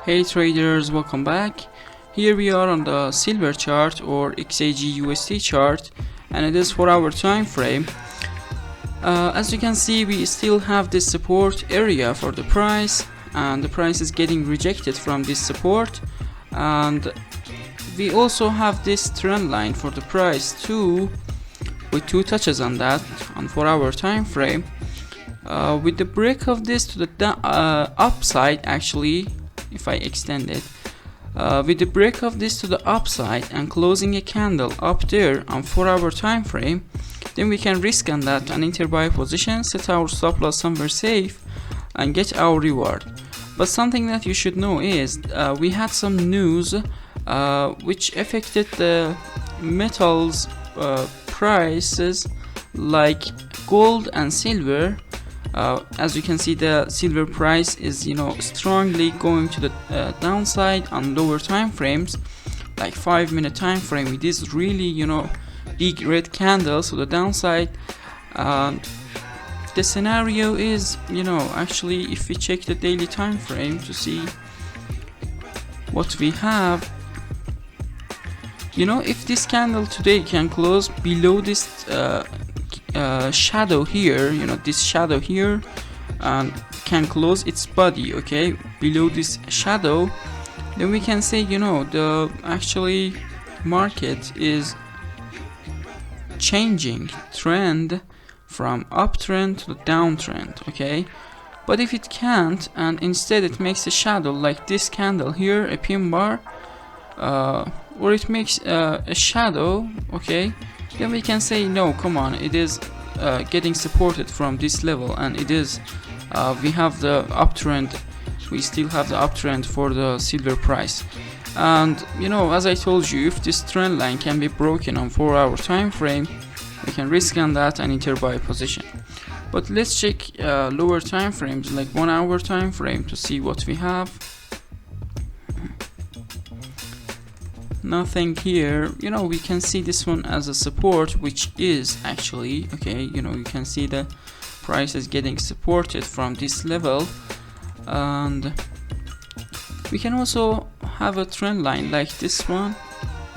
Hey traders, welcome back. Here we are on the silver chart or XAGUSD chart, and it is for our time frame. As you can see, we still have this support area for the price, and the price is getting rejected from this support, and we also have this trend line for the price too, with two touches on that on 4-hour time frame. With the break of this to the upside, actually, if I extend it, with the break of this to the upside and closing a candle up there on 4-hour time frame, then we can risk on that an interbuy position, set our stop loss somewhere safe, and get our reward. But something that you should know is we had some news which affected the metals prices like gold and silver. As you can see, the silver price is strongly going to the downside on lower time frames, like 5-minute time frame. It is really big red candles to the downside. The scenario is actually, if we check the daily time frame to see what we have, if this candle today can close below this shadow here, this shadow here, and can close its body below this shadow, then we can say the actually market is changing trend from uptrend to the downtrend. But if it can't, and instead it makes a shadow like this candle here, a pin bar, or it makes a shadow, then we can say no, come on, it is getting supported from this level, and it is we have the uptrend, we still have the uptrend for the silver price. And as I told you, if this trend line can be broken on 4-hour time frame, we can risk on that and interbuy position. But let's check lower time frames like 1-hour time frame to see what we have. Nothing here. We can see this one as a support, which is actually you can see the price is getting supported from this level, and we can also have a trend line like this one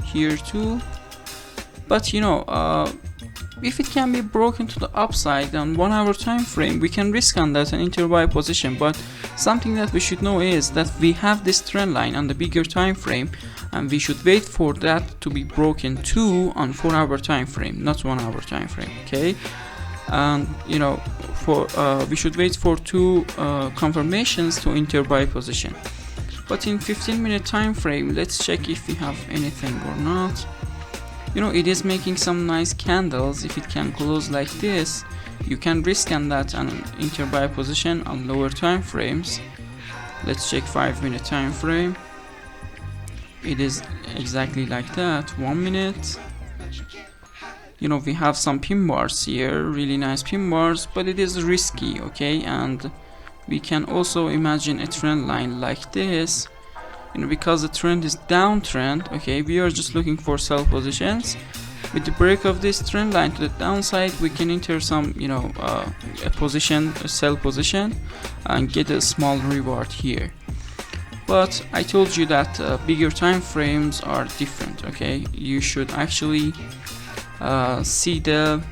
here too. But if it can be broken to the upside on 1-hour time frame, we can risk on that an interbuy position. But something that we should know is that we have this trend line on the bigger time frame, and we should wait for that to be broken too on 4-hour time frame, not 1-hour time frame. And we should wait for two confirmations to interbuy position. But in 15-minute time frame, let's check if we have anything or not. It is making some nice candles. If it can close like this, you can risk on that an interbuy position on lower time frames. Let's check 5-minute time frame. It is exactly like that. 1 minute. We have some pin bars here, really nice pin bars, but it is risky. And we can also imagine a trend line like this. Because the trend is downtrend, we are just looking for sell positions. With the break of this trend line to the downside, we can enter some a sell position, and get a small reward here. But I told you that bigger time frames are different. You should actually see the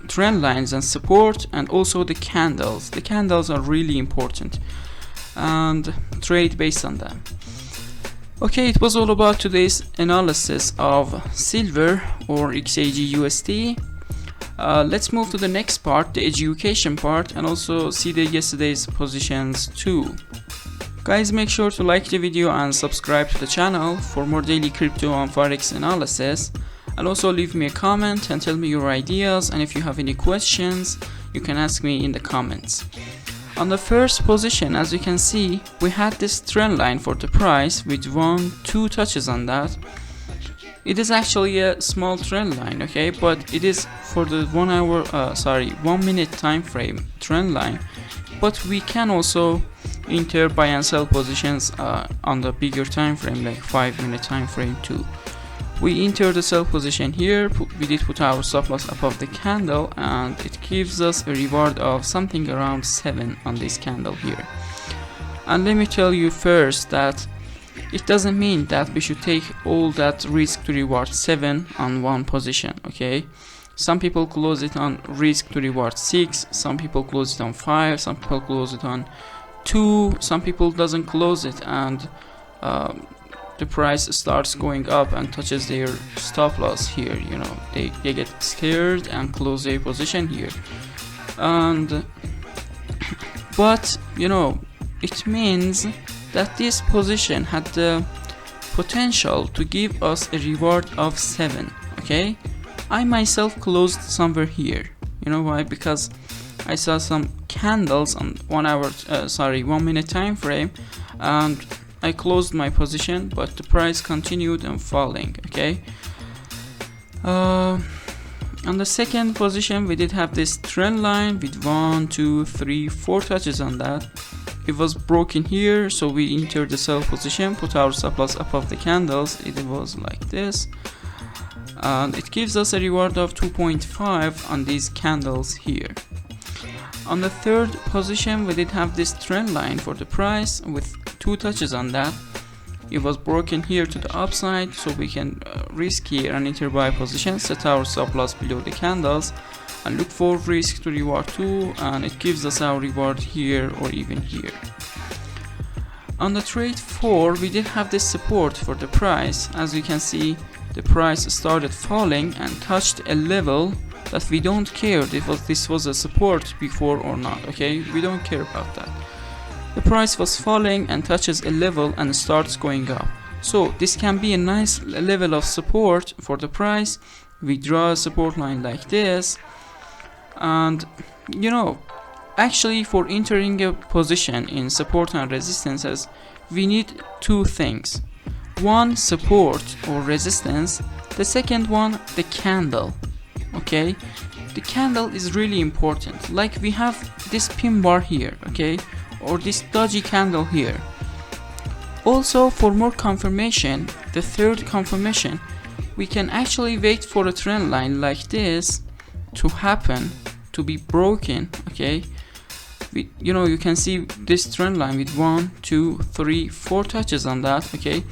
trend lines and support, and also the candles. The candles are really important, and trade based on them. It was all about today's analysis of silver or XAGUSD. Let's move to the next part, the education part, and also see the yesterday's positions too. Guys, make sure to like the video and subscribe to the channel for more daily crypto and forex analysis, and also leave me a comment and tell me your ideas, and if you have any questions you can ask me in the comments. On the first position, as you can see, we had this trend line for the price with 1-2 touches on that. It is actually a small trend line, but it is for the 1 minute time frame trend line. But we can also enter buy and sell positions on the bigger time frame, like 5-minute time frame too. We enter the sell position here, we did put our stop loss above the candle, and it gives us a reward of something around 7 on this candle here. And let me tell you first that it doesn't mean that we should take all that risk to reward 7 on one position, okay? Some people close it on risk to reward 6, some people close it on 5, some people close it on 2, some people doesn't close it, and the price starts going up and touches their stop loss here. You know, they get scared and close their position here. And but you know, it means that this position had the potential to give us a reward of 7. Okay, I myself closed somewhere here. You know why? Because I saw some candles on 1 minute time frame, and I closed my position, but the price continued and falling. Okay, on the second position we did have this trend line with 1, 2, 3, 4 touches on that. It was broken here, so we entered the sell position, put our stop loss above the candles. It was like this, and it gives us a reward of 2.5 on these candles here. On the third position we did have this trend line for the price with 2 touches on that. It was broken here to the upside, so we can risk here and enter buy position, set our stop loss below the candles, and look for risk to reward 2, and it gives us our reward here or even here. On the trade 4 we did have this support for the price. As you can see, the price started falling and touched a level that we don't care if this was a support before or not. Okay, we don't care about that. The price was falling and touches a level and starts going up, so this can be a nice level of support for the price. We draw a support line like this, and you know, actually for entering a position in support and resistances we need 2 things. One, support or resistance. The second one, the candle. Okay, the candle is really important. Like we have this pin bar here, okay, or this dodgy candle here. Also, for more confirmation, the third confirmation, we can actually wait for a trend line like this to happen, to be broken. Okay, you know, you can see this trend line with 1, 2, 3, 4 touches on that. Okay,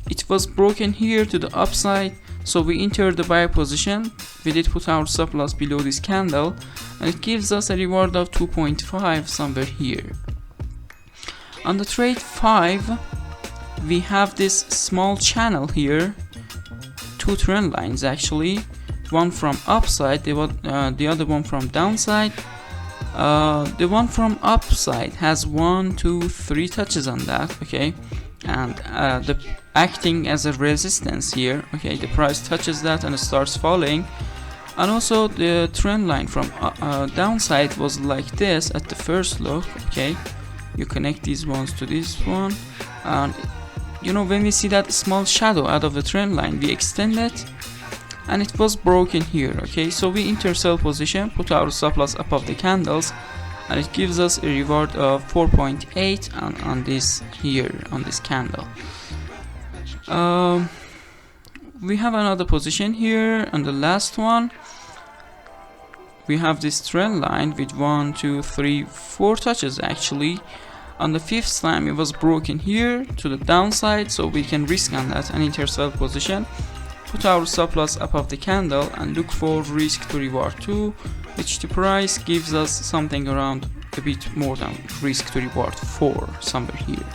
it was broken here to the upside, so we entered the buy position. We did put our stop loss below this candle, and it gives us a reward of 2.5 somewhere here. On the trade 5 we have this small channel here, 2 trend lines actually, one from upside, the other one from downside. The one from upside has 1, 2, 3 touches on that. Okay, and the acting as a resistance here. Okay, the price touches that and it starts falling. And also the trend line from downside was like this at the first look. Okay, you connect these ones to this one, and you know, when we see that small shadow out of the trend line, we extend it and it was broken here. Okay, so we enter sell position, put our stop loss above the candles, and it gives us a reward of 4.8 on this here, on this candle. We have another position here, and the last one we have this trend line with 1, 2, 3, 4 touches actually. On the 5th time it was broken here to the downside, so we can risk on that and enter sell position, put our stop loss above the candle, and look for risk to reward 2, which the price gives us something around a bit more than risk to reward 4 somewhere here,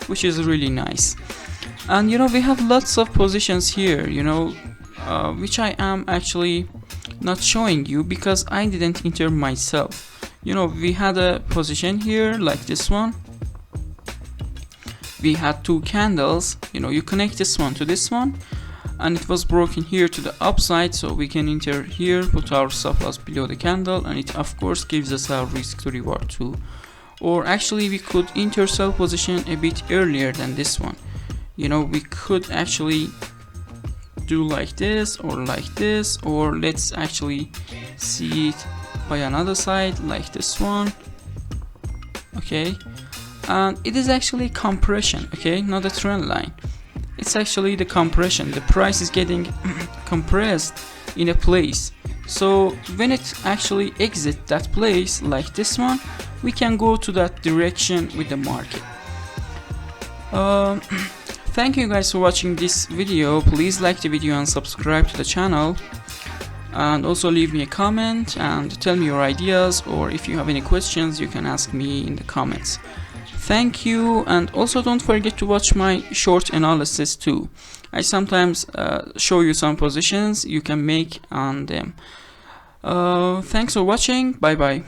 which is really nice. And you know, we have lots of positions here, you know, which I am actually not showing you because I didn't enter myself. You know, we had a position here like this one. We had 2 candles, you know, you connect this one to this one, and it was broken here to the upside, so we can enter here, put our stop loss below the candle, and it of course gives us our risk to reward 2. Or actually we could enter sell position a bit earlier than this one. You know, we could actually do like this, or let's actually see it by another side like this one. Okay, and it is actually compression. Okay, not a trend line, it's actually the compression. The price is getting compressed in a place, so when it actually exits that place like this one, we can go to that direction with the market. Thank you guys for watching this video. Please like the video and subscribe to the channel, and also leave me a comment and tell me your ideas, or if you have any questions you can ask me in the comments. Thank you, and also don't forget to watch my short analysis too. I sometimes show you some positions you can make on them. Thanks for watching. Bye bye.